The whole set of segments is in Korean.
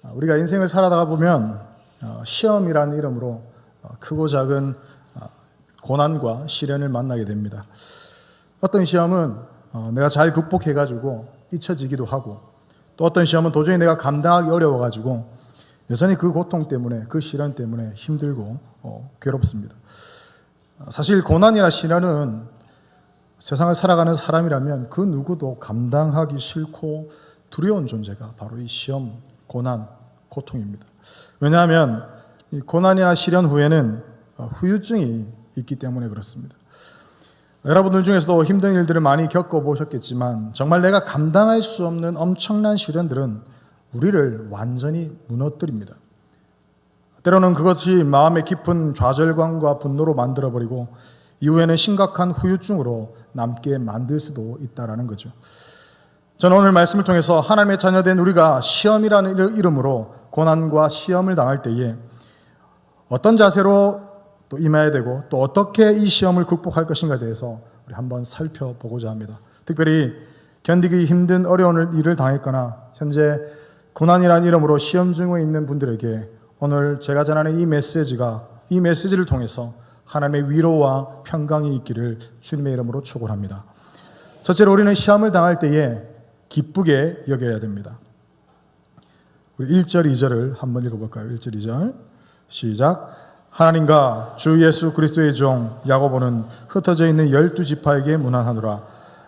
우리가 인생을 살아가다 보면 시험이라는 이름으로 크고 작은 고난과 시련을 만나게 됩니다. 어떤 시험은 내가 잘 극복해가지고 잊혀지기도 하고, 또 어떤 시험은 도저히 내가 감당하기 어려워가지고 여전히 그 고통 때문에, 그 시련 때문에 힘들고 괴롭습니다. 사실 고난이나 시련은 세상을 살아가는 사람이라면 그 누구도 감당하기 싫고 두려운 존재가 바로 이 시험, 고난, 고통입니다. 왜냐하면 이 고난이나 시련 후에는 후유증이 있기 때문에 그렇습니다. 여러분들 중에서도 힘든 일들을 많이 겪어보셨겠지만 정말 내가 감당할 수 없는 엄청난 시련들은 우리를 완전히 무너뜨립니다. 때로는 그것이 마음의 깊은 좌절감과 분노로 만들어버리고 이후에는 심각한 후유증으로 남게 만들 수도 있다는 거죠. 저는 오늘 말씀을 통해서 하나님의 자녀된 우리가 시험이라는 이름으로 고난과 시험을 당할 때에 어떤 자세로 또 임해야 되고 또 어떻게 이 시험을 극복할 것인가에 대해서 우리 한번 살펴보고자 합니다. 특별히 견디기 힘든 어려운 일을 당했거나 현재 고난이라는 이름으로 시험 중에 있는 분들에게 오늘 제가 전하는 이 메시지를 통해서 하나님의 위로와 평강이 있기를 주님의 이름으로 축원합니다. 첫째로 우리는 시험을 당할 때에 기쁘게 여겨야 됩니다. 우리 1절, 2절을 한번 읽어볼까요? 1절, 2절 시작. 하나님과 주 예수 그리스도의 종 야고보는 흩어져 있는 12지파에게 문안하노라.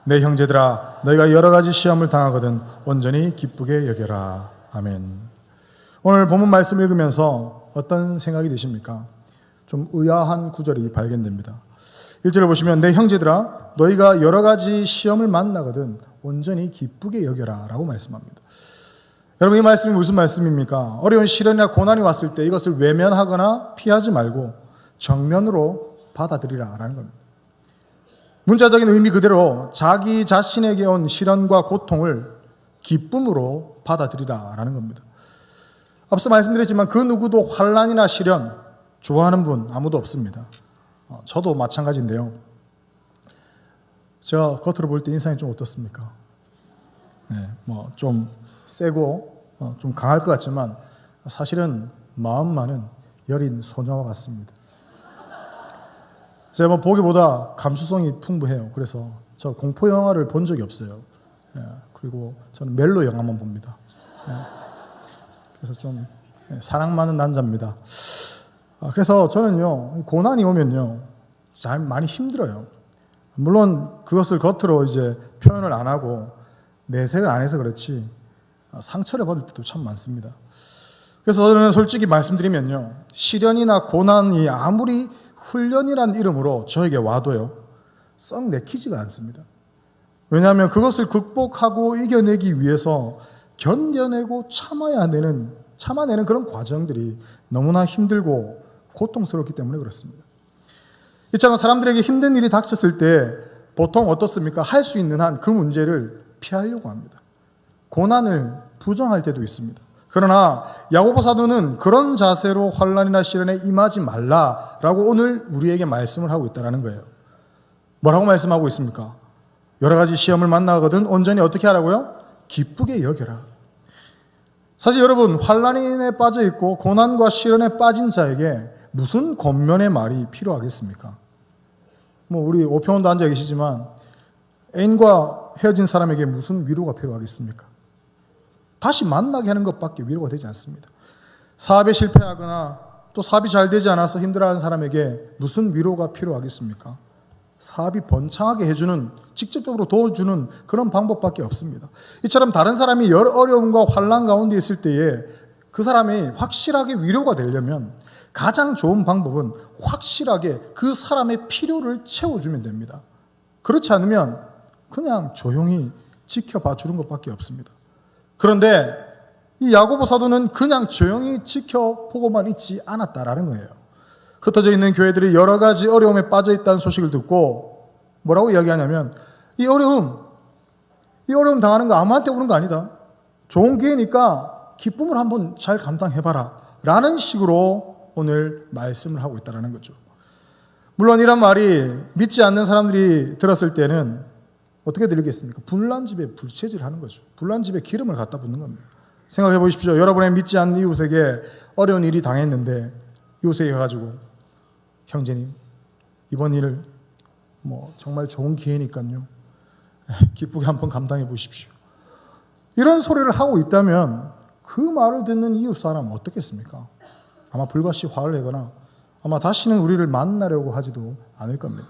내 형제들아, 너희가 여러 가지 시험을 당하거든 온전히 기쁘게 여겨라. 아멘. 오늘 본문 말씀 읽으면서 어떤 생각이 드십니까? 좀 의아한 구절이 발견됩니다. 1절을 보시면 내 형제들아, 너희가 여러 가지 시험을 만나거든 온전히 기쁘게 여겨라 라고 말씀합니다. 여러분, 이 말씀이 무슨 말씀입니까? 어려운 시련이나 고난이 왔을 때 이것을 외면하거나 피하지 말고 정면으로 받아들이라 라는 겁니다. 문자적인 의미 그대로 자기 자신에게 온 시련과 고통을 기쁨으로 받아들이라 라는 겁니다. 앞서 말씀드렸지만 그 누구도 환난이나 시련 좋아하는 분 아무도 없습니다. 저도 마찬가지인데요. 제가 겉으로 볼 때 인상이 좀 어떻습니까? 네, 좀 세고 좀 강할 것 같지만 사실은 마음만은 여린 소녀와 같습니다. 제가 보기보다 감수성이 풍부해요. 그래서 저 공포 영화를 본 적이 없어요. 그리고 저는 멜로 영화만 봅니다. 그래서 좀 사랑 많은 남자입니다. 그래서 저는요, 고난이 오면요, 잘 많이 힘들어요. 물론 그것을 겉으로 이제 표현을 안 하고 내색을 안 해서 그렇지 상처를 받을 때도 참 많습니다. 그래서 저는 솔직히 말씀드리면요, 시련이나 고난이 아무리 훈련이라는 이름으로 저에게 와도요, 썩 내키지가 않습니다. 왜냐하면 그것을 극복하고 이겨내기 위해서 견뎌내고 참아내는 그런 과정들이 너무나 힘들고 고통스럽기 때문에 그렇습니다. 이처럼 사람들에게 힘든 일이 닥쳤을 때 보통 어떻습니까? 할 수 있는 한 그 문제를 피하려고 합니다. 고난을 부정할 때도 있습니다. 그러나 야고보 사도는 그런 자세로 환난이나 시련에 임하지 말라라고 오늘 우리에게 말씀을 하고 있다는 거예요. 뭐라고 말씀하고 있습니까? 여러 가지 시험을 만나거든 온전히 어떻게 하라고요? 기쁘게 여겨라. 사실 여러분, 환난에 빠져 있고 고난과 시련에 빠진 자에게 무슨 권면의 말이 필요하겠습니까? 우리 오평원도 앉아 계시지만 애인과 헤어진 사람에게 무슨 위로가 필요하겠습니까? 다시 만나게 하는 것밖에 위로가 되지 않습니다. 사업에 실패하거나 또 사업이 잘 되지 않아서 힘들어하는 사람에게 무슨 위로가 필요하겠습니까? 사업이 번창하게 해주는, 직접적으로 도와주는 그런 방법밖에 없습니다. 이처럼 다른 사람이 여러 어려움과 환난 가운데 있을 때에 그 사람이 확실하게 위로가 되려면 가장 좋은 방법은 확실하게 그 사람의 필요를 채워주면 됩니다. 그렇지 않으면 그냥 조용히 지켜봐 주는 것밖에 없습니다. 그런데 이 야고보 사도는 그냥 조용히 지켜보고만 있지 않았다라는 거예요. 흩어져 있는 교회들이 여러 가지 어려움에 빠져 있다는 소식을 듣고 뭐라고 이야기하냐면 이 어려움 당하는 거 아무한테 오는 거 아니다. 좋은 기회니까 기쁨을 한번 잘 감당해봐라 라는 식으로 오늘 말씀을 하고 있다는 거죠. 물론 이런 말이 믿지 않는 사람들이 들었을 때는 어떻게 들리겠습니까? 불난 집에 불채질 하는 거죠. 불난 집에 기름을 갖다 붓는 겁니다. 생각해 보십시오. 여러분의 믿지 않는 이웃에게 어려운 일이 당했는데 이웃에게 가가지고 형제님 이번 일 정말 좋은 기회니까요. 기쁘게 한번 감당해 보십시오. 이런 소리를 하고 있다면 그 말을 듣는 이웃 사람은 어떻겠습니까? 아마 불같이 화를 내거나 아마 다시는 우리를 만나려고 하지도 않을 겁니다.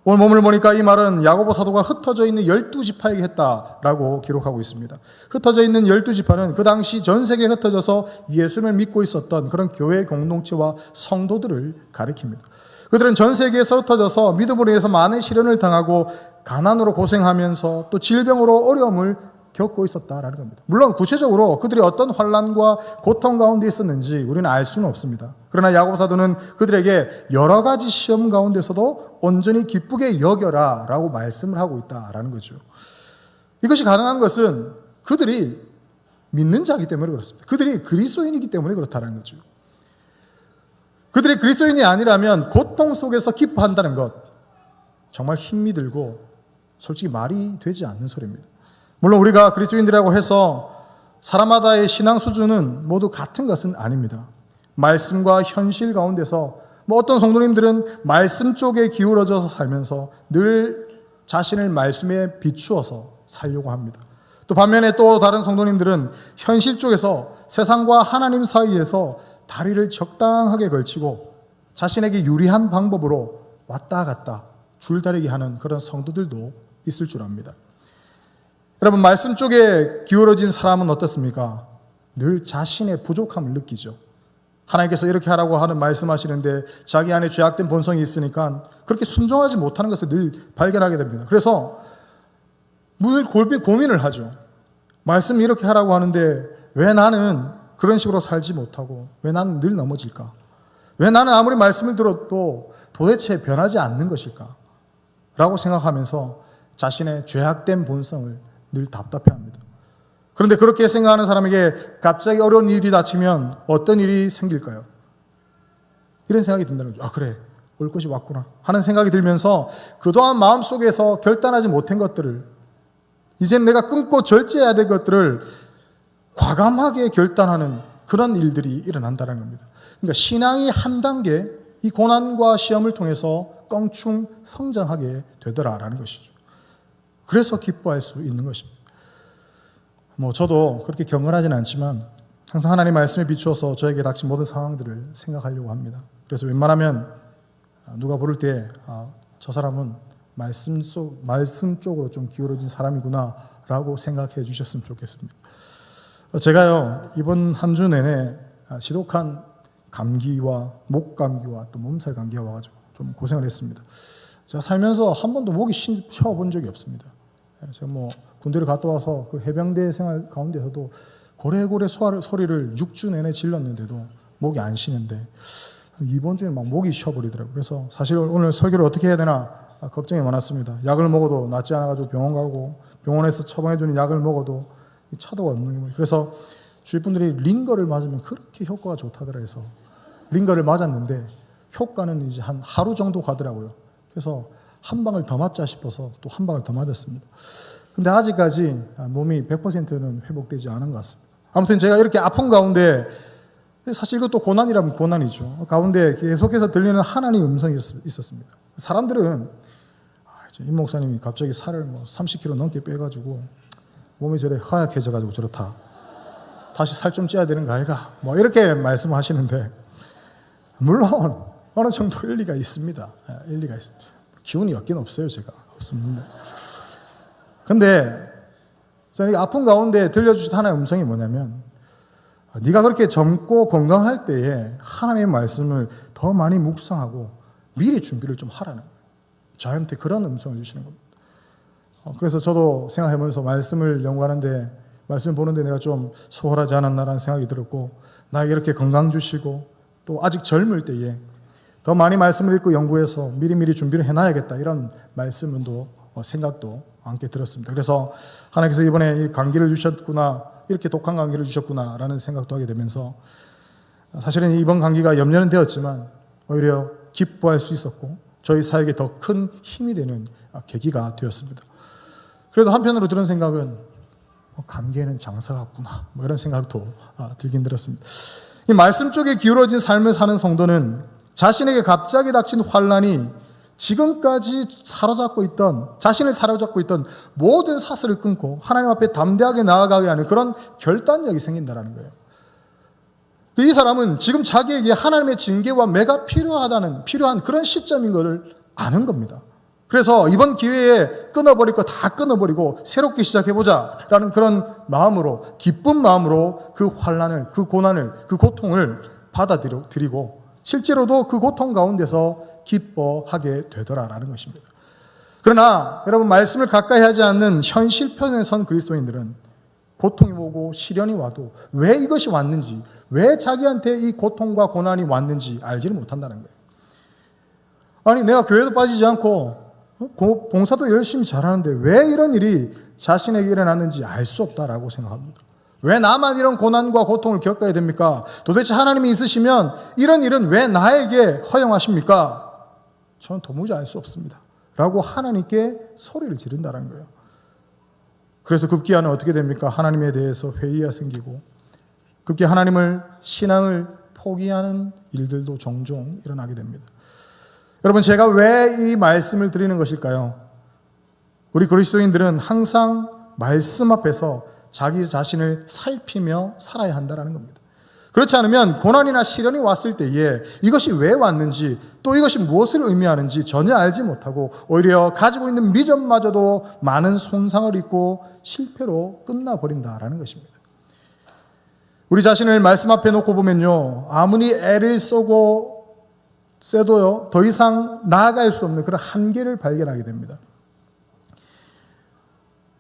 오늘 본문을 보니까 이 말은 야고보 사도가 흩어져 있는 12지파에게 했다라고 기록하고 있습니다. 흩어져 있는 12지파는 그 당시 전 세계에 흩어져서 예수님을 믿고 있었던 그런 교회 공동체와 성도들을 가리킵니다. 그들은 전 세계에서 흩어져서 믿음으로 인해서 많은 시련을 당하고 가난으로 고생하면서 또 질병으로 어려움을 겪고 있었다라는 겁니다. 물론 구체적으로 그들이 어떤 환난과 고통 가운데 있었는지 우리는 알 수는 없습니다. 그러나 야고보 사도는 그들에게 여러 가지 시험 가운데서도 온전히 기쁘게 여겨라 라고 말씀을 하고 있다라는 거죠. 이것이 가능한 것은 그들이 믿는 자이기 때문에 그렇습니다. 그들이 그리스도인이기 때문에 그렇다는 거죠. 그들이 그리스도인이 아니라면 고통 속에서 기뻐한다는 것 정말 힘이 들고 솔직히 말이 되지 않는 소리입니다. 물론 우리가 그리스도인들이라고 해서 사람마다의 신앙 수준은 모두 같은 것은 아닙니다. 말씀과 현실 가운데서 어떤 성도님들은 말씀 쪽에 기울어져서 살면서 늘 자신을 말씀에 비추어서 살려고 합니다. 또 반면에 또 다른 성도님들은 현실 쪽에서 세상과 하나님 사이에서 다리를 적당하게 걸치고 자신에게 유리한 방법으로 왔다 갔다 줄다리기 하는 그런 성도들도 있을 줄 압니다. 여러분, 말씀 쪽에 기울어진 사람은 어떻습니까? 늘 자신의 부족함을 느끼죠. 하나님께서 이렇게 하라고 하는 말씀하시는데 자기 안에 죄악된 본성이 있으니까 그렇게 순종하지 못하는 것을 늘 발견하게 됩니다. 그래서 늘 고민을 하죠. 말씀이 이렇게 하라고 하는데 왜 나는 그런 식으로 살지 못하고 왜 나는 늘 넘어질까? 왜 나는 아무리 말씀을 들어도 도대체 변하지 않는 것일까? 라고 생각하면서 자신의 죄악된 본성을 늘 답답해합니다. 그런데 그렇게 생각하는 사람에게 갑자기 어려운 일이 닥치면 어떤 일이 생길까요? 이런 생각이 든다는 거죠. 그래, 올 것이 왔구나 하는 생각이 들면서 그동안 마음속에서 결단하지 못한 것들을 이젠 내가 끊고 절제해야 될 것들을 과감하게 결단하는 그런 일들이 일어난다는 겁니다. 그러니까 신앙이 한 단계 이 고난과 시험을 통해서 껑충 성장하게 되더라라는 것이죠. 그래서 기뻐할 수 있는 것입니다. 저도 그렇게 경건하지는 않지만 항상 하나님 말씀에 비추어서 저에게 닥친 모든 상황들을 생각하려고 합니다. 그래서 웬만하면 누가 부를 때 저 사람은 말씀 쪽으로 좀 기울어진 사람이구나 라고 생각해 주셨으면 좋겠습니다. 제가요 이번 한 주 내내 지독한 감기와 목 감기와 또 몸살 감기가 와가지고 좀 고생을 했습니다. 제가 살면서 한 번도 목이 쉬어본 적이 없습니다. 제가 군대를 갔다 와서 그 해병대 생활 가운데서도 고래고래 소리를 6주 내내 질렀는데도 목이 안 쉬는데 이번 주에는 막 목이 쉬어버리더라고요. 그래서 사실 오늘 설교를 어떻게 해야 되나 걱정이 많았습니다. 약을 먹어도 낫지 않아가지고 병원 가고 병원에서 처방해주는 약을 먹어도 차도가 없는 거예요. 그래서 주위 분들이 링거를 맞으면 그렇게 효과가 좋다더라 해서 링거를 맞았는데 효과는 이제 한 하루 정도 가더라고요. 그래서 한 방을 더 맞자 싶어서 또 한 방을 더 맞았습니다. 근데 아직까지 몸이 100%는 회복되지 않은 것 같습니다. 아무튼 제가 이렇게 아픈 가운데 사실 이것도 고난이라면 고난이죠. 가운데 계속해서 들리는 하나님의 음성이 있었습니다. 사람들은 임 목사님이 갑자기 살을 30kg 넘게 빼가지고 몸이 저래 허약해져가지고 저렇다. 다시 살 좀 찌어야 되는 거 아이가? 이렇게 말씀하시는데 물론 어느 정도 일리가 있습니다. 일리가 있습니다. 기운이 없긴 없어요. 제가 없습니다. 근데 저는 아픈 가운데 들려주신 하나의 음성이 뭐냐면 네가 그렇게 젊고 건강할 때에 하나님의 말씀을 더 많이 묵상하고 미리 준비를 좀 하라는 거예요. 저한테 그런 음성을 주시는 겁니다. 그래서 저도 생각해보면서 말씀을 연구하는데 말씀 보는데 내가 좀 소홀하지 않았나라는 생각이 들었고 나에게 이렇게 건강 주시고 또 아직 젊을 때에 더 많이 말씀을 읽고 연구해서 미리미리 준비를 해놔야겠다 이런 말씀도 생각도 함께 들었습니다. 그래서 하나님께서 이번에 이 감기를 주셨구나 이렇게 독한 감기를 주셨구나라는 생각도 하게 되면서 사실은 이번 감기가 염려는 되었지만 오히려 기뻐할 수 있었고 저희 사역에 더 큰 힘이 되는 계기가 되었습니다. 그래도 한편으로 들은 생각은 감기에는 장사 같구나, 뭐 이런 생각도 들긴 들었습니다. 이 말씀 쪽에 기울어진 삶을 사는 성도는 자신에게 갑자기 닥친 환난이 지금까지 자신을 사로잡고 있던 모든 사슬을 끊고 하나님 앞에 담대하게 나아가게 하는 그런 결단력이 생긴다는 거예요. 이 사람은 지금 자기에게 하나님의 징계와 매가 필요한 그런 시점인 것을 아는 겁니다. 그래서 이번 기회에 끊어버릴 거 다 끊어버리고 새롭게 시작해보자 라는 그런 마음으로, 기쁜 마음으로 그 환난을, 그 고난을, 그 고통을 받아들이고 실제로도 그 고통 가운데서 기뻐하게 되더라라는 것입니다. 그러나 여러분, 말씀을 가까이 하지 않는 현실편에 선 그리스도인들은 고통이 오고 시련이 와도 왜 이것이 왔는지, 왜 자기한테 이 고통과 고난이 왔는지 알지를 못한다는 거예요. 아니, 내가 교회도 빠지지 않고 봉사도 열심히 잘하는데 왜 이런 일이 자신에게 일어났는지 알 수 없다라고 생각합니다. 왜 나만 이런 고난과 고통을 겪어야 됩니까? 도대체 하나님이 있으시면 이런 일은 왜 나에게 허용하십니까? 저는 도무지 알 수 없습니다 라고 하나님께 소리를 지른다는 거예요. 그래서 급기야는 어떻게 됩니까? 하나님에 대해서 회의가 생기고 급기야 신앙을 포기하는 일들도 종종 일어나게 됩니다. 여러분, 제가 왜 이 말씀을 드리는 것일까요? 우리 그리스도인들은 항상 말씀 앞에서 자기 자신을 살피며 살아야 한다는 겁니다. 그렇지 않으면 고난이나 시련이 왔을 때에 이것이 왜 왔는지, 또 이것이 무엇을 의미하는지 전혀 알지 못하고 오히려 가지고 있는 미전마저도 많은 손상을 입고 실패로 끝나버린다라는 것입니다. 우리 자신을 말씀 앞에 놓고 보면요, 아무리 애를 써도요 더 이상 나아갈 수 없는 그런 한계를 발견하게 됩니다.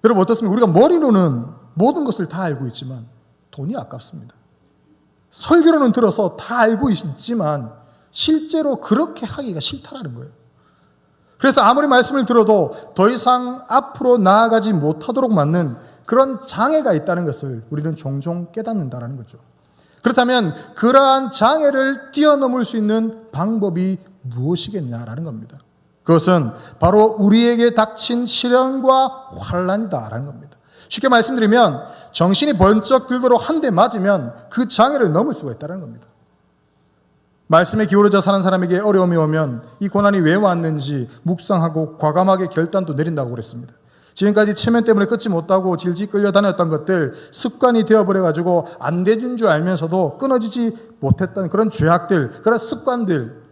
여러분, 어떻습니까? 우리가 머리로는 모든 것을 다 알고 있지만 돈이 아깝습니다. 설교로는 들어서 다 알고 있지만 실제로 그렇게 하기가 싫다라는 거예요. 그래서 아무리 말씀을 들어도 더 이상 앞으로 나아가지 못하도록 만든 그런 장애가 있다는 것을 우리는 종종 깨닫는다는 거죠. 그렇다면 그러한 장애를 뛰어넘을 수 있는 방법이 무엇이겠냐라는 겁니다. 그것은 바로 우리에게 닥친 시련과 환난이다라는 겁니다. 쉽게 말씀드리면 정신이 번쩍 들도록 한 대 맞으면 그 장애를 넘을 수가 있다는 겁니다. 말씀에 기울어져 사는 사람에게 어려움이 오면 이 고난이 왜 왔는지 묵상하고 과감하게 결단도 내린다고 그랬습니다. 지금까지 체면 때문에 끊지 못하고 질질 끌려다녔던 것들, 습관이 되어버려가지고 안 되는 줄 알면서도 끊어지지 못했던 그런 죄악들, 그런 습관들,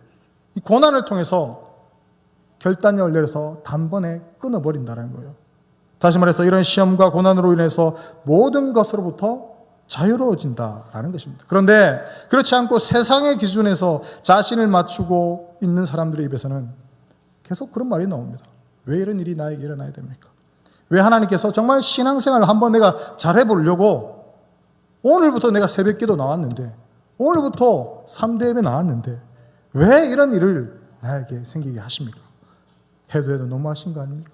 이 고난을 통해서 결단력을 내려서 단번에 끊어버린다는 거예요. 다시 말해서 이런 시험과 고난으로 인해서 모든 것으로부터 자유로워진다라는 것입니다. 그런데 그렇지 않고 세상의 기준에서 자신을 맞추고 있는 사람들의 입에서는 계속 그런 말이 나옵니다. 왜 이런 일이 나에게 일어나야 됩니까? 왜 하나님께서 정말 신앙생활을 한번 내가 잘해보려고 오늘부터 내가 새벽기도 나왔는데, 오늘부터 3대 예배 나왔는데 왜 이런 일을 나에게 생기게 하십니까? 해도 너무하신 거 아닙니까?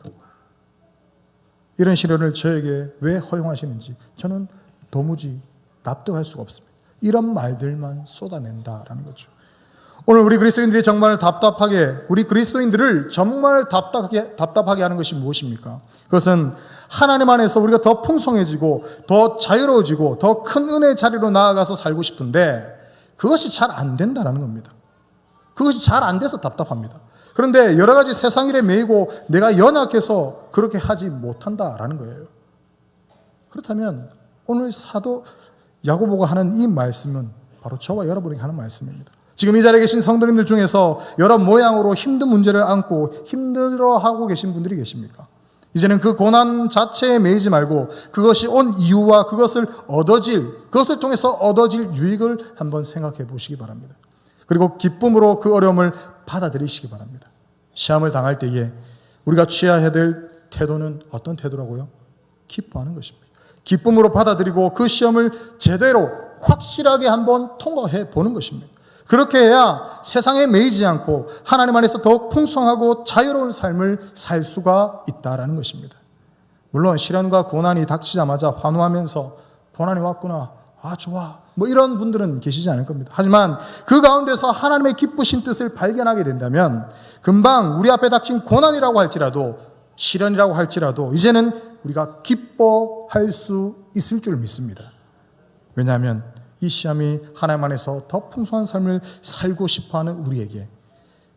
이런 시련을 저에게 왜 허용하시는지 저는 도무지 납득할 수가 없습니다. 이런 말들만 쏟아낸다라는 거죠. 오늘 우리 그리스도인들이 정말 우리 그리스도인들을 정말 답답하게 하는 것이 무엇입니까? 그것은 하나님 안에서 우리가 더 풍성해지고 더 자유로워지고 더 큰 은혜의 자리로 나아가서 살고 싶은데 그것이 잘 안 된다는 겁니다. 그것이 잘 안 돼서 답답합니다. 그런데 여러 가지 세상 일에 매이고 내가 연약해서 그렇게 하지 못한다라는 거예요. 그렇다면 오늘 사도 야고보가 하는 이 말씀은 바로 저와 여러분에게 하는 말씀입니다. 지금 이 자리에 계신 성도님들 중에서 여러 모양으로 힘든 문제를 안고 힘들어하고 계신 분들이 계십니까? 이제는 그 고난 자체에 매이지 말고 그것이 온 이유와 그것을 통해서 얻어질 유익을 한번 생각해 보시기 바랍니다. 그리고 기쁨으로 그 어려움을 받아들이시기 바랍니다. 시험을 당할 때에 우리가 취해야 될 태도는 어떤 태도라고요? 기뻐하는 것입니다. 기쁨으로 받아들이고 그 시험을 제대로 확실하게 한번 통과해 보는 것입니다. 그렇게 해야 세상에 매이지 않고 하나님 안에서 더욱 풍성하고 자유로운 삶을 살 수가 있다라는 것입니다. 물론 시련과 고난이 닥치자마자 환호하면서 고난이 왔구나, 좋아, 이런 분들은 계시지 않을 겁니다. 하지만 그 가운데서 하나님의 기쁘신 뜻을 발견하게 된다면 금방 우리 앞에 닥친 고난이라고 할지라도, 시련이라고 할지라도 이제는 우리가 기뻐할 수 있을 줄 믿습니다. 왜냐하면 이 시험이 하나님 안에서 더 풍성한 삶을 살고 싶어하는 우리에게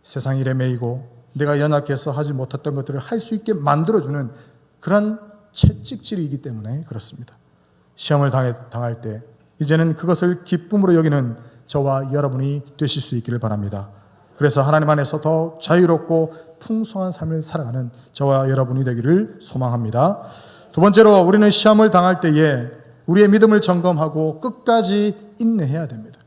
세상 일에 매이고 내가 연약해서 하지 못했던 것들을 할 수 있게 만들어주는 그런 채찍질이기 때문에 그렇습니다. 시험을 당할 때 이제는 그것을 기쁨으로 여기는 저와 여러분이 되실 수 있기를 바랍니다. 그래서 하나님 안에서 더 자유롭고 풍성한 삶을 살아가는 저와 여러분이 되기를 소망합니다. 두 번째로 우리는 시험을 당할 때에 우리의 믿음을 점검하고 끝까지 인내해야 됩니다.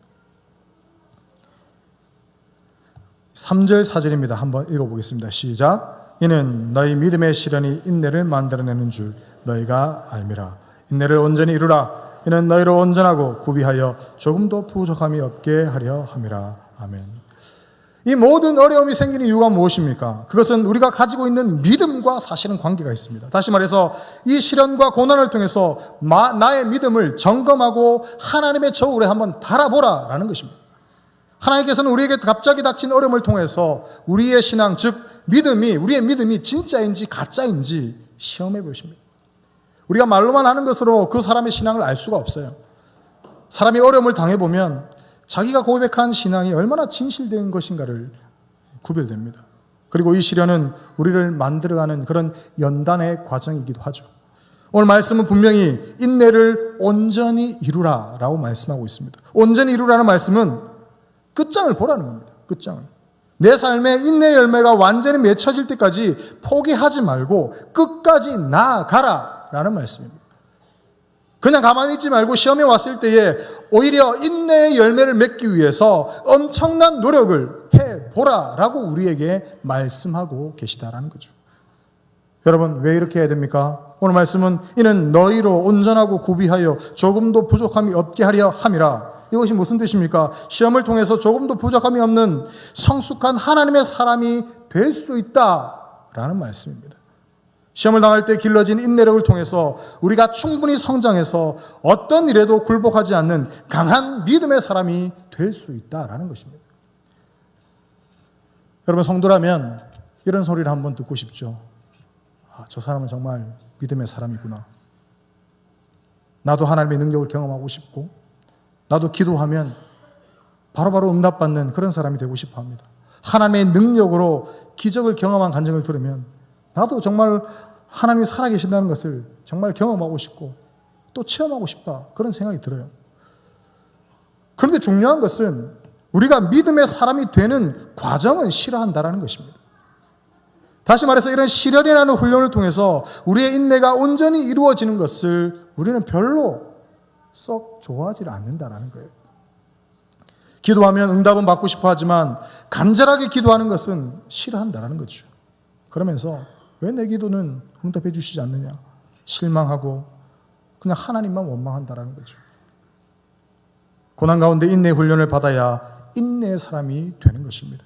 3절 4절입니다. 한번 읽어보겠습니다. 시작. 이는 너희 믿음의 시련이 인내를 만들어내는 줄 너희가 알미라. 인내를 온전히 이루라. 이는 너희로 온전하고 구비하여 조금도 부족함이 없게 하려 함이라. 아멘. 이 모든 어려움이 생기는 이유가 무엇입니까? 그것은 우리가 가지고 있는 믿음과 사실은 관계가 있습니다. 다시 말해서 이 시련과 고난을 통해서 나의 믿음을 점검하고 하나님의 저울에 한번 달아보라라는 것입니다. 하나님께서는 우리에게 갑자기 닥친 어려움을 통해서 우리의 신앙, 즉 우리의 믿음이 진짜인지 가짜인지 시험해 보십니다. 우리가 말로만 하는 것으로 그 사람의 신앙을 알 수가 없어요. 사람이 어려움을 당해보면 자기가 고백한 신앙이 얼마나 진실된 것인가를 구별됩니다. 그리고 이 시련은 우리를 만들어가는 그런 연단의 과정이기도 하죠. 오늘 말씀은 분명히 인내를 온전히 이루라 라고 말씀하고 있습니다. 온전히 이루라는 말씀은 끝장을 보라는 겁니다. 끝장을. 내 삶에 인내의 열매가 완전히 맺혀질 때까지 포기하지 말고 끝까지 나아가라 라는 말씀입니다. 그냥 가만히 있지 말고 시험에 왔을 때에 오히려 인내의 열매를 맺기 위해서 엄청난 노력을 해보라 라고 우리에게 말씀하고 계시다라는 거죠. 여러분 왜 이렇게 해야 됩니까? 오늘 말씀은 이는 너희로 온전하고 구비하여 조금도 부족함이 없게 하려 함이라. 이것이 무슨 뜻입니까? 시험을 통해서 조금도 부족함이 없는 성숙한 하나님의 사람이 될 수 있다라는 말씀입니다. 시험을 당할 때 길러진 인내력을 통해서 우리가 충분히 성장해서 어떤 일에도 굴복하지 않는 강한 믿음의 사람이 될 수 있다라는 것입니다. 여러분 성도라면 이런 소리를 한번 듣고 싶죠. 저 사람은 정말 믿음의 사람이구나. 나도 하나님의 능력을 경험하고 싶고 나도 기도하면 바로바로 응답받는 그런 사람이 되고 싶어 합니다. 하나님의 능력으로 기적을 경험한 간증을 들으면 나도 정말 하나님이 살아계신다는 것을 정말 경험하고 싶고 또 체험하고 싶다. 그런 생각이 들어요. 그런데 중요한 것은 우리가 믿음의 사람이 되는 과정은 싫어한다는 것입니다. 다시 말해서 이런 시련이라는 훈련을 통해서 우리의 인내가 온전히 이루어지는 것을 우리는 별로 썩 좋아하지 않는다는 거예요. 기도하면 응답은 받고 싶어 하지만 간절하게 기도하는 것은 싫어한다는 거죠. 그러면서 왜 내 기도는 응답해 주시지 않느냐 실망하고 그냥 하나님만 원망한다는 거죠. 고난 가운데 인내 훈련을 받아야 인내의 사람이 되는 것입니다.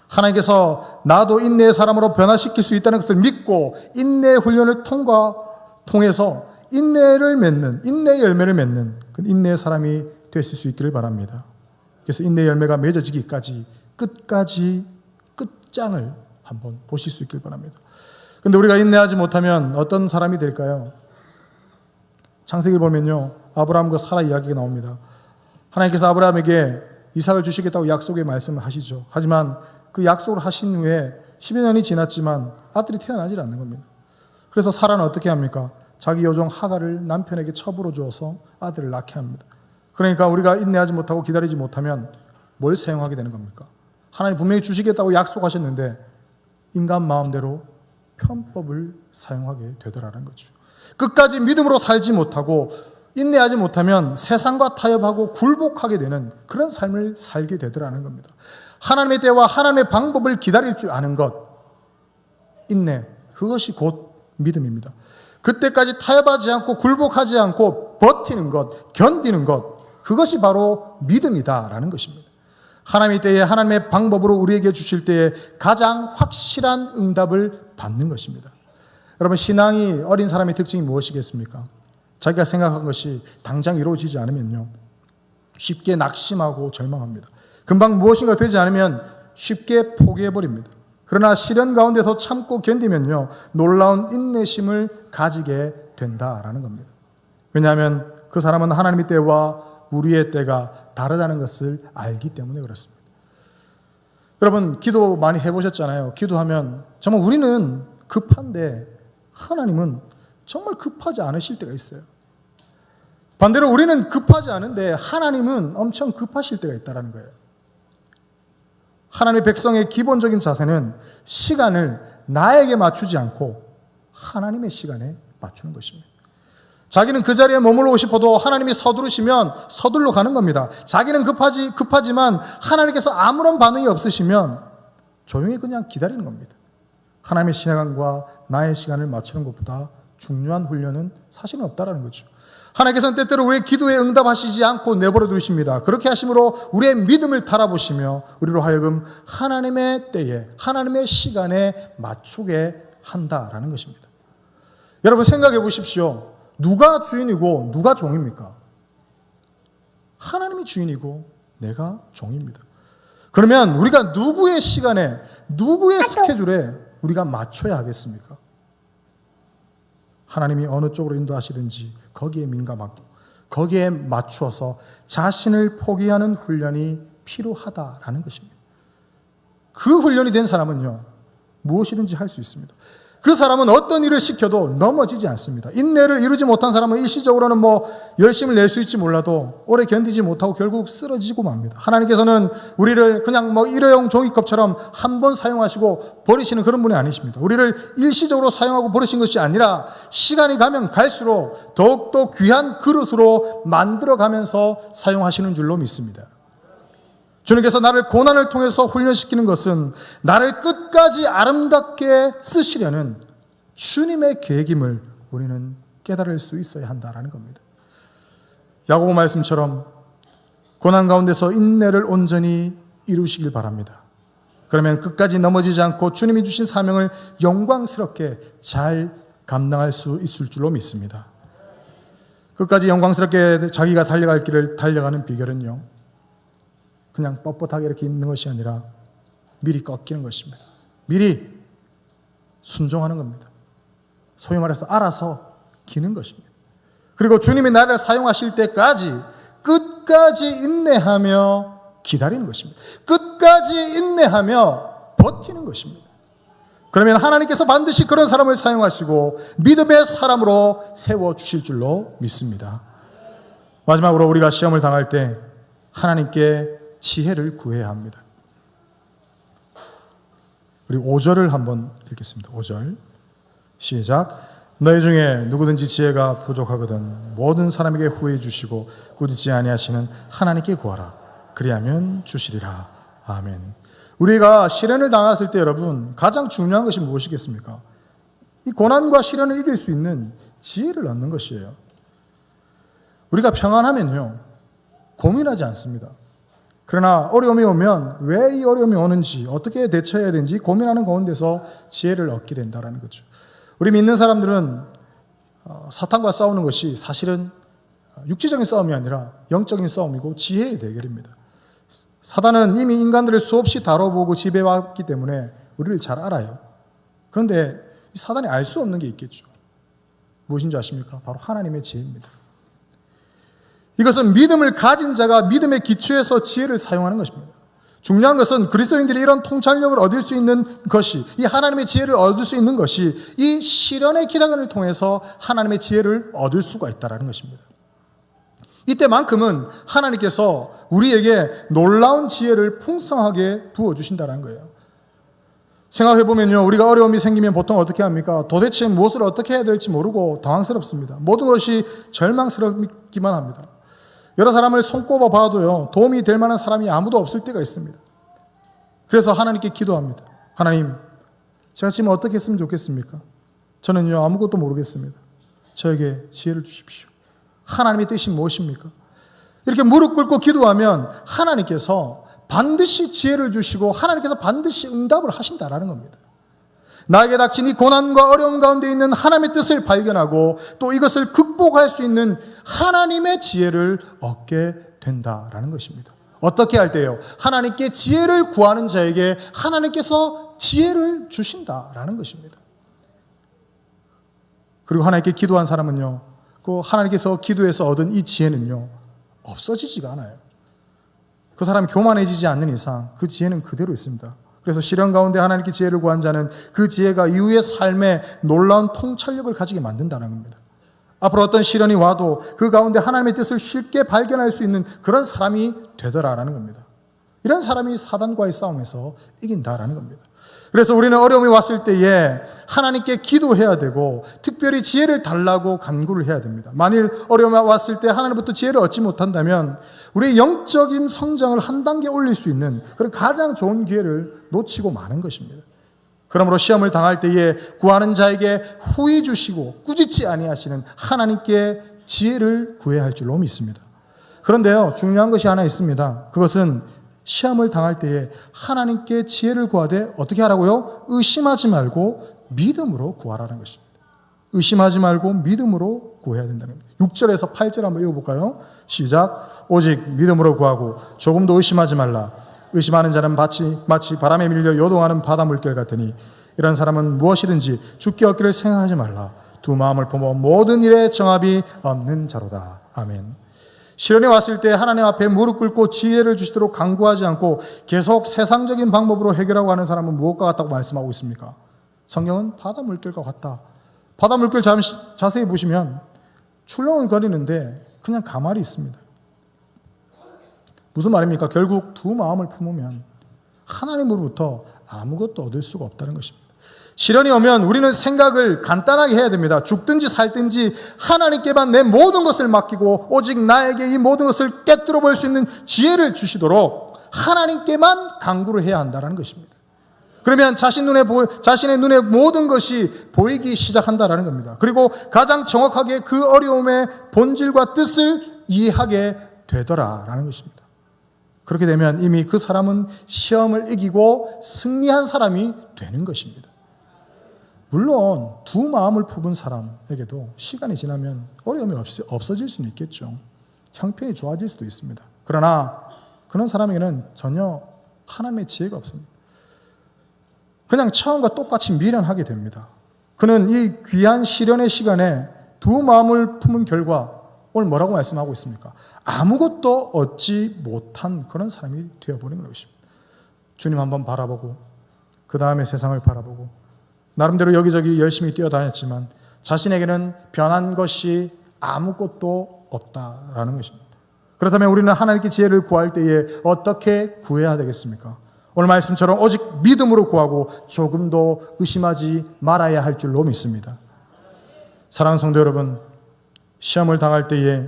하나님께서 나도 인내의 사람으로 변화시킬 수 있다는 것을 믿고 인내의 훈련을 통해서 인내를 맺는, 인내의 열매를 맺는 그 인내의 사람이 되실 수 있기를 바랍니다. 그래서 인내의 열매가 맺어지기까지 끝까지 끝장을 한번 보실 수 있기를 바랍니다. 그런데 우리가 인내하지 못하면 어떤 사람이 될까요? 창세기를 보면요, 아브라함과 사라 이야기가 나옵니다. 하나님께서 아브라함에게 이삭을 주시겠다고 약속의 말씀을 하시죠. 하지만 그 약속을 하신 후에 10여 년이 지났지만 아들이 태어나질 않는 겁니다. 그래서 사라는 어떻게 합니까? 자기 여종 하갈을 남편에게 첩으로 주어서 아들을 낳게 합니다. 그러니까 우리가 인내하지 못하고 기다리지 못하면 뭘 사용하게 되는 겁니까? 하나님 분명히 주시겠다고 약속하셨는데 인간 마음대로 편법을 사용하게 되더라는 거죠. 끝까지 믿음으로 살지 못하고 인내하지 못하면 세상과 타협하고 굴복하게 되는 그런 삶을 살게 되더라는 겁니다. 하나님의 때와 하나님의 방법을 기다릴 줄 아는 것, 인내, 그것이 곧 믿음입니다. 그때까지 타협하지 않고 굴복하지 않고 버티는 것, 견디는 것, 그것이 바로 믿음이다라는 것입니다. 하나님의 때에 하나님의 방법으로 우리에게 주실 때에 가장 확실한 응답을 받는 것입니다. 여러분 신앙이 어린 사람의 특징이 무엇이겠습니까? 자기가 생각한 것이 당장 이루어지지 않으면요 쉽게 낙심하고 절망합니다. 금방 무엇인가 되지 않으면 쉽게 포기해버립니다. 그러나 시련 가운데서 참고 견디면요, 놀라운 인내심을 가지게 된다라는 겁니다. 왜냐하면 그 사람은 하나님의 때와 우리의 때가 다르다는 것을 알기 때문에 그렇습니다. 여러분, 기도 많이 해보셨잖아요. 기도하면 정말 우리는 급한데 하나님은 정말 급하지 않으실 때가 있어요. 반대로 우리는 급하지 않은데 하나님은 엄청 급하실 때가 있다는 거예요. 하나님의 백성의 기본적인 자세는 시간을 나에게 맞추지 않고 하나님의 시간에 맞추는 것입니다. 자기는 그 자리에 머물고 싶어도 하나님이 서두르시면 서둘러 가는 겁니다. 자기는 급하지만 하나님께서 아무런 반응이 없으시면 조용히 그냥 기다리는 겁니다. 하나님의 시간과 나의 시간을 맞추는 것보다 중요한 훈련은 사실은 없다라는 거죠. 하나님께서는 때때로 우리의 기도에 응답하시지 않고 내버려 두십니다. 그렇게 하심으로 우리의 믿음을 달아보시며 우리로 하여금 하나님의 때에, 하나님의 시간에 맞추게 한다라는 것입니다. 여러분 생각해 보십시오. 누가 주인이고 누가 종입니까? 하나님이 주인이고 내가 종입니다. 그러면 우리가 누구의 시간에, 누구의 스케줄에 우리가 맞춰야 하겠습니까? 하나님이 어느 쪽으로 인도하시든지 거기에 민감하고 거기에 맞추어서 자신을 포기하는 훈련이 필요하다라는 것입니다. 그 훈련이 된 사람은요, 무엇이든지 할 수 있습니다. 그 사람은 어떤 일을 시켜도 넘어지지 않습니다. 인내를 이루지 못한 사람은 일시적으로는 열심을 낼 수 있지 몰라도 오래 견디지 못하고 결국 쓰러지고 맙니다. 하나님께서는 우리를 그냥 일회용 종이컵처럼 한 번 사용하시고 버리시는 그런 분이 아니십니다. 우리를 일시적으로 사용하고 버리신 것이 아니라 시간이 가면 갈수록 더욱더 귀한 그릇으로 만들어가면서 사용하시는 줄로 믿습니다. 주님께서 나를 고난을 통해서 훈련시키는 것은 나를 끝까지 아름답게 쓰시려는 주님의 계획임을 우리는 깨달을 수 있어야 한다라는 겁니다. 야고보 말씀처럼 고난 가운데서 인내를 온전히 이루시길 바랍니다. 그러면 끝까지 넘어지지 않고 주님이 주신 사명을 영광스럽게 잘 감당할 수 있을 줄로 믿습니다. 끝까지 영광스럽게 자기가 달려갈 길을 달려가는 비결은요, 그냥 뻣뻣하게 이렇게 있는 것이 아니라 미리 꺾이는 것입니다. 미리 순종하는 겁니다. 소위 말해서 알아서 기는 것입니다. 그리고 주님이 나를 사용하실 때까지 끝까지 인내하며 기다리는 것입니다. 끝까지 인내하며 버티는 것입니다. 그러면 하나님께서 반드시 그런 사람을 사용하시고 믿음의 사람으로 세워주실 줄로 믿습니다. 마지막으로 우리가 시험을 당할 때 하나님께 지혜를 구해야 합니다. 우리 5절을 한번 읽겠습니다. 5절 시작. 너희 중에 누구든지 지혜가 부족하거든 모든 사람에게 후회해 주시고 꾸짖지 아니하시는 하나님께 구하라. 그리하면 주시리라. 아멘. 우리가 시련을 당했을 때 여러분 가장 중요한 것이 무엇이겠습니까? 이 고난과 시련을 이길 수 있는 지혜를 얻는 것이에요. 우리가 평안하면요 고민하지 않습니다. 그러나 어려움이 오면 왜 이 어려움이 오는지 어떻게 대처해야 되는지 고민하는 가운데서 지혜를 얻게 된다는 거죠. 우리 믿는 사람들은 사탄과 싸우는 것이 사실은 육체적인 싸움이 아니라 영적인 싸움이고 지혜의 대결입니다. 사단은 이미 인간들을 수없이 다뤄보고 지배해왔기 때문에 우리를 잘 알아요. 그런데 이 사단이 알 수 없는 게 있겠죠. 무엇인지 아십니까? 바로 하나님의 지혜입니다. 이것은 믿음을 가진 자가 믿음의 기초에서 지혜를 사용하는 것입니다. 중요한 것은 그리스도인들이 이런 통찰력을 얻을 수 있는 것이, 이 하나님의 지혜를 얻을 수 있는 것이 이 시련의 기간을 통해서 하나님의 지혜를 얻을 수가 있다는 것입니다. 이때만큼은 하나님께서 우리에게 놀라운 지혜를 풍성하게 부어주신다는 거예요. 생각해보면요, 우리가 어려움이 생기면 보통 어떻게 합니까? 도대체 무엇을 어떻게 해야 될지 모르고 당황스럽습니다. 모든 것이 절망스럽기만 합니다. 여러 사람을 손꼽아 봐도요, 도움이 될 만한 사람이 아무도 없을 때가 있습니다. 그래서 하나님께 기도합니다. 하나님, 제가 지금 어떻게 했으면 좋겠습니까? 저는요, 아무것도 모르겠습니다. 저에게 지혜를 주십시오. 하나님의 뜻이 무엇입니까? 이렇게 무릎 꿇고 기도하면 하나님께서 반드시 지혜를 주시고 하나님께서 반드시 응답을 하신다라는 겁니다. 나에게 닥친 이 고난과 어려움 가운데 있는 하나님의 뜻을 발견하고 또 이것을 극복할 수 있는 하나님의 지혜를 얻게 된다라는 것입니다. 어떻게 할 때요? 하나님께 지혜를 구하는 자에게 하나님께서 지혜를 주신다라는 것입니다. 그리고 하나님께 기도한 사람은요, 그 하나님께서 기도해서 얻은 이 지혜는요, 없어지지가 않아요. 그 사람이 교만해지지 않는 이상 그 지혜는 그대로 있습니다. 그래서 시련 가운데 하나님께 지혜를 구한 자는 그 지혜가 이후의 삶에 놀라운 통찰력을 가지게 만든다는 겁니다. 앞으로 어떤 시련이 와도 그 가운데 하나님의 뜻을 쉽게 발견할 수 있는 그런 사람이 되더라라는 겁니다. 이런 사람이 사단과의 싸움에서 이긴다라는 겁니다. 그래서 우리는 어려움이 왔을 때에 하나님께 기도해야 되고 특별히 지혜를 달라고 간구를 해야 됩니다. 만일 어려움이 왔을 때 하나님부터 지혜를 얻지 못한다면 우리의 영적인 성장을 한 단계 올릴 수 있는 그런 가장 좋은 기회를 놓치고 마는 것입니다. 그러므로 시험을 당할 때에 구하는 자에게 후히 주시고 꾸짖지 아니하시는 하나님께 지혜를 구해야 할 줄로 믿습니다. 그런데요, 중요한 것이 하나 있습니다. 그것은 시험을 당할 때에 하나님께 지혜를 구하되 어떻게 하라고요? 의심하지 말고 믿음으로 구하라는 것입니다. 의심하지 말고 믿음으로 구해야 된다는 겁니다. 6절에서 8절 한번 읽어볼까요? 시작. 오직 믿음으로 구하고 조금도 의심하지 말라. 의심하는 자는 마치 바람에 밀려 요동하는 바다 물결 같으니 이런 사람은 무엇이든지 죽게 얻기를 생각하지 말라. 두 마음을 품어 모든 일에 정합이 없는 자로다. 아멘. 시련이 왔을 때 하나님 앞에 무릎 꿇고 지혜를 주시도록 간구하지 않고 계속 세상적인 방법으로 해결하고 하는 사람은 무엇과 같다고 말씀하고 있습니까? 성경은 바다 물결과 같다. 바다 물결 자세히 보시면 출렁거리는데 그냥 가만히 있습니다. 무슨 말입니까? 결국 두 마음을 품으면 하나님으로부터 아무것도 얻을 수가 없다는 것입니다. 시련이 오면 우리는 생각을 간단하게 해야 됩니다. 죽든지 살든지 하나님께만 내 모든 것을 맡기고 오직 나에게 이 모든 것을 깨뜨려 볼 수 있는 지혜를 주시도록 하나님께만 간구를 해야 한다는 것입니다. 그러면 자신의 눈에 모든 것이 보이기 시작한다는 겁니다. 그리고 가장 정확하게 그 어려움의 본질과 뜻을 이해하게 되더라라는 것입니다. 그렇게 되면 이미 그 사람은 시험을 이기고 승리한 사람이 되는 것입니다. 물론 두 마음을 품은 사람에게도 시간이 지나면 어려움이 없어질 수는 있겠죠. 형편이 좋아질 수도 있습니다. 그러나 그런 사람에게는 전혀 하나님의 지혜가 없습니다. 그냥 처음과 똑같이 미련하게 됩니다. 그는 이 귀한 시련의 시간에 두 마음을 품은 결과 오늘 뭐라고 말씀하고 있습니까? 아무것도 얻지 못한 그런 사람이 되어버린 것입니다. 주님 한번 바라보고 그 다음에 세상을 바라보고 나름대로 여기저기 열심히 뛰어다녔지만 자신에게는 변한 것이 아무것도 없다라는 것입니다. 그렇다면 우리는 하나님께 지혜를 구할 때에 어떻게 구해야 되겠습니까? 오늘 말씀처럼 오직 믿음으로 구하고 조금도 의심하지 말아야 할 줄로 믿습니다. 사랑하는 성도 여러분, 시험을 당할 때에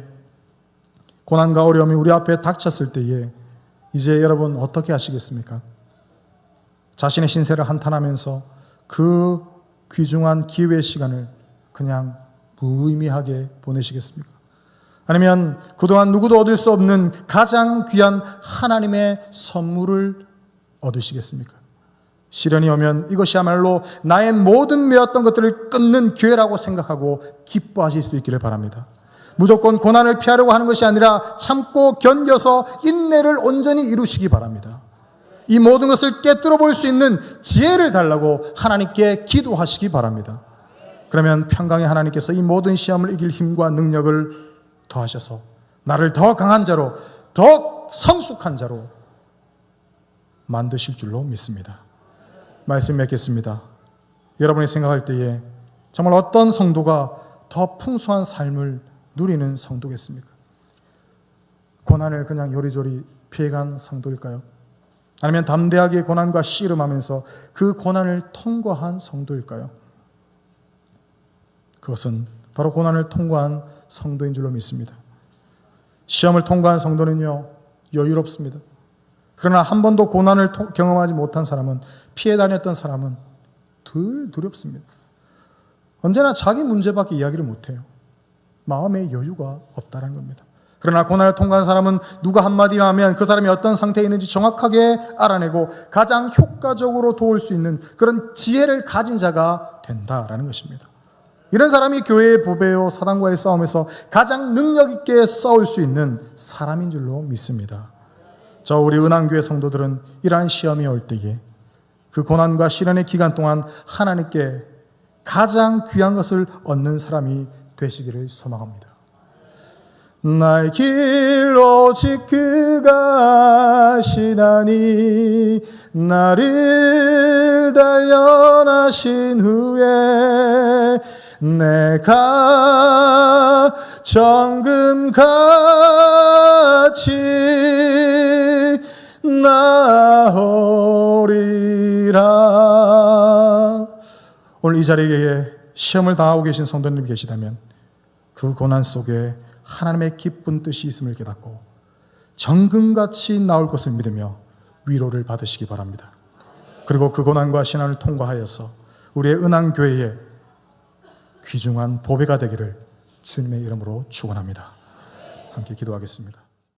고난과 어려움이 우리 앞에 닥쳤을 때에 이제 여러분 어떻게 하시겠습니까? 자신의 신세를 한탄하면서 그 귀중한 기회의 시간을 그냥 무의미하게 보내시겠습니까? 아니면 그동안 누구도 얻을 수 없는 가장 귀한 하나님의 선물을 얻으시겠습니까? 시련이 오면 이것이야말로 나의 모든 매었던 것들을 끊는 기회라고 생각하고 기뻐하실 수 있기를 바랍니다. 무조건 고난을 피하려고 하는 것이 아니라 참고 견뎌서 인내를 온전히 이루시기 바랍니다. 이 모든 것을 깨뜨려 볼 수 있는 지혜를 달라고 하나님께 기도하시기 바랍니다. 그러면 평강의 하나님께서 이 모든 시험을 이길 힘과 능력을 더하셔서 나를 더 강한 자로, 더 성숙한 자로 만드실 줄로 믿습니다. 말씀 맺겠습니다. 여러분이 생각할 때에 정말 어떤 성도가 더 풍성한 삶을 누리는 성도겠습니까? 고난을 그냥 요리조리 피해간 성도일까요? 아니면 담대하게 고난과 씨름하면서 그 고난을 통과한 성도일까요? 그것은 바로 고난을 통과한 성도인 줄로 믿습니다. 시험을 통과한 성도는요, 여유롭습니다. 그러나 한 번도 고난을 경험하지 못한 사람은, 피해 다녔던 사람은 덜 두렵습니다. 언제나 자기 문제밖에 이야기를 못해요. 마음에 여유가 없다는 겁니다. 그러나 고난을 통과한 사람은 누가 한마디 하면 그 사람이 어떤 상태에 있는지 정확하게 알아내고 가장 효과적으로 도울 수 있는 그런 지혜를 가진 자가 된다라는 것입니다. 이런 사람이 교회의 보배요 사단과의 싸움에서 가장 능력 있게 싸울 수 있는 사람인 줄로 믿습니다. 우리 은한교회 성도들은 이러한 시험이 올 때에 그 고난과 시련의 기간 동안 하나님께 가장 귀한 것을 얻는 사람이 되시기를 소망합니다. 나의 길 오직 그가 하시나니 나를 단련하신 후에 내가 정금같이 나오리라. 오늘 이 자리에 시험을 당하고 계신 성도님이 계시다면 그 고난 속에 하나님의 기쁜 뜻이 있음을 깨닫고 정금같이 나올 것을 믿으며 위로를 받으시기 바랍니다. 그리고 그 고난과 시련을 통과하여서 우리의 은한교회에 귀중한 보배가 되기를 주님의 이름으로 축원합니다. 함께 기도하겠습니다.